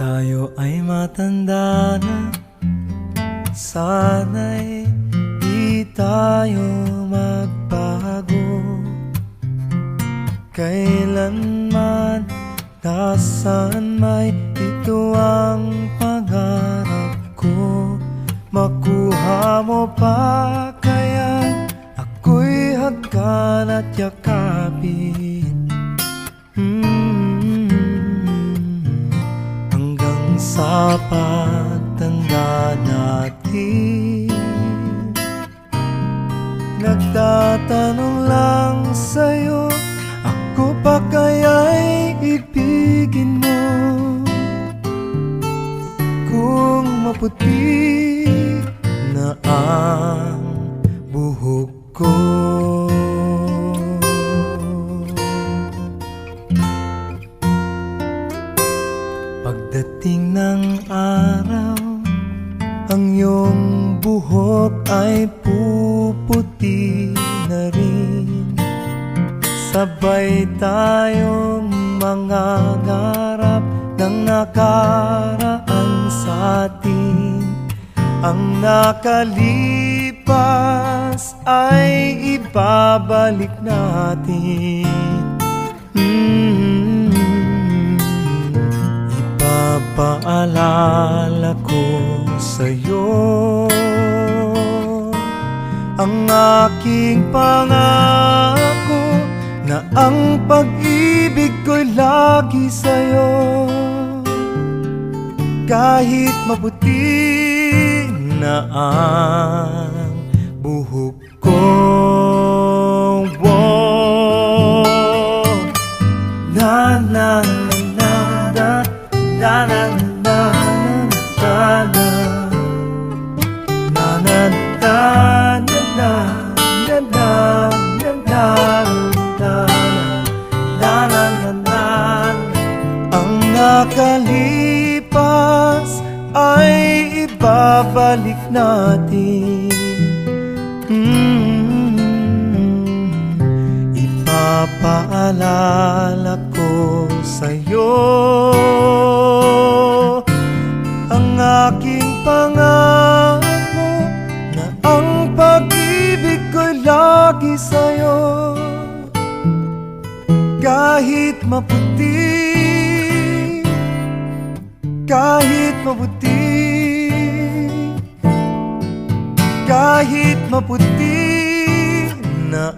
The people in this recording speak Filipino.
Tayo ay matanda na, sana'y di tayo magbago. Kailanman, nasaan may ito ang pangarap ko. Makuha mo pa kaya ako'y hagkan at yakapin. Hanggang sa pagtanda natin, nagtatanong lang sa'yo, ako pa kaya'y ibigin mo? Kung maputi na ang buhok ko, pagdating ng araw, ang iyong buhok ay puputi na rin. Sabay tayong mangangarap ng nakaraan sa atin. Ang nakalipas ay ibabalik natin. Ipapaalala ko sa'yo ang aking pangako, na ang pag-ibig ko'y lagi sa'yo. Kahit maputi na ang buhok ko, na na na na na na na na na nakalipas ay ibabalik natin. Ipapaalala ko sa'yo ang aking pangako, na ang pag-ibig ko'y lagi sa'yo. Kahit maputi, kahit maputi, kahit maputi na